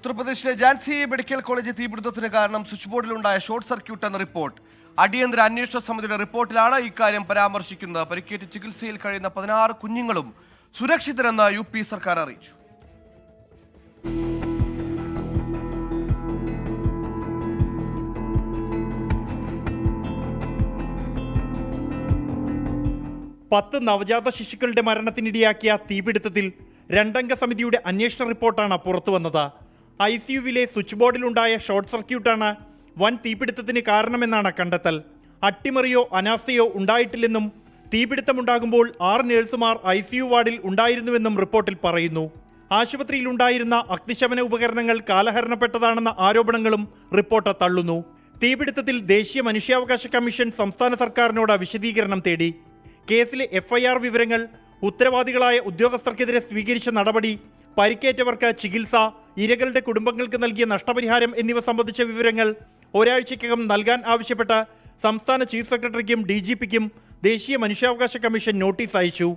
ഉത്തർപ്രദേശിലെ Jancy medical college തീപിടുത്തത്തിന് കാരണം switch ബോർഡിലുണ്ടായ short circuit എന്ന റിപ്പോർട്ട്. അടിയന്തര അന്വേഷണ സമിതിയുടെ റിപ്പോർട്ടിലാണ് ഇക്കാര്യം പരാമർശിക്കുന്നത്. പരിക്കേറ്റ് ചികിത്സയിൽ കഴിയുന്ന 16 കുഞ്ഞുങ്ങളും സുരക്ഷിതരെന്ന് UP സർക്കാർ അറിയിച്ചു. പത്ത് നവജാത ശിശുക്കളുടെ മരണത്തിനിടയാക്കിയ തീപിടുത്തത്തിൽ 2-അംഗ സമിതിയുടെ അന്വേഷണ റിപ്പോർട്ടാണ് പുറത്തുവന്നത്. ICUവിലെ സ്വിച്ച് ബോർഡിലുണ്ടായ ഷോർട്ട് സർക്യൂട്ടാണ് വൻ തീപിടുത്തത്തിന് കാരണമെന്നാണ് കണ്ടെത്തൽ. അട്ടിമറിയോ അനാസ്ഥയോ ഉണ്ടായിട്ടില്ലെന്നും തീപിടുത്തമുണ്ടാകുമ്പോൾ 6 നഴ്സുമാർ ICU വാർഡിൽ ഉണ്ടായിരുന്നുവെന്നും റിപ്പോർട്ടിൽ പറയുന്നു. ആശുപത്രിയിലുണ്ടായിരുന്ന അഗ്നിശമന ഉപകരണങ്ങൾ കാലഹരണപ്പെട്ടതാണെന്ന ആരോപണങ്ങളും റിപ്പോർട്ട് തള്ളുന്നു. തീപിടുത്തത്തിൽ ദേശീയ മനുഷ്യാവകാശ കമ്മീഷൻ സംസ്ഥാന സർക്കാരിനോട് വിശദീകരണം തേടി. കേസിലെ FIR വിവരങ്ങൾ, ഉത്തരവാദികളായ ഉദ്യോഗസ്ഥർക്കെതിരെ സ്വീകരിച്ച നടപടി, പരിക്കേറ്റവർക്ക് ചികിത്സ, ഇരകളുടെ കുടുംബങ്ങൾക്ക് നൽകിയ നഷ്ടപരിഹാരം എന്നിവ സംബന്ധിച്ച വിവരങ്ങൾ ഒരാഴ്ചയ്ക്കകം നൽകാൻ ആവശ്യപ്പെട്ട് സംസ്ഥാന ചീഫ് സെക്രട്ടറിക്കും DGPക്കും ദേശീയ മനുഷ്യാവകാശ കമ്മീഷൻ നോട്ടീസ് അയച്ചു.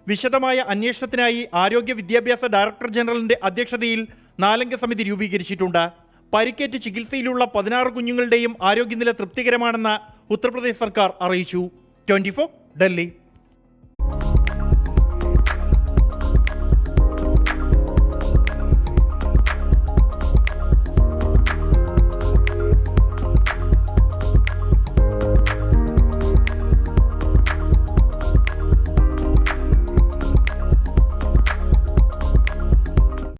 വിശദമായ അന്വേഷണത്തിനായി ആരോഗ്യ വിദ്യാഭ്യാസ ഡയറക്ടർ ജനറലിന്റെ അധ്യക്ഷതയിൽ 4-അംഗ സമിതി രൂപീകരിച്ചിട്ടുണ്ട്. പരിക്കേറ്റ് ചികിത്സയിലുള്ള 16 കുഞ്ഞുങ്ങളുടെയും ആരോഗ്യനില തൃപ്തികരമാണെന്ന് ഉത്തർപ്രദേശ് സർക്കാർ അറിയിച്ചു. 24 ഡൽഹി.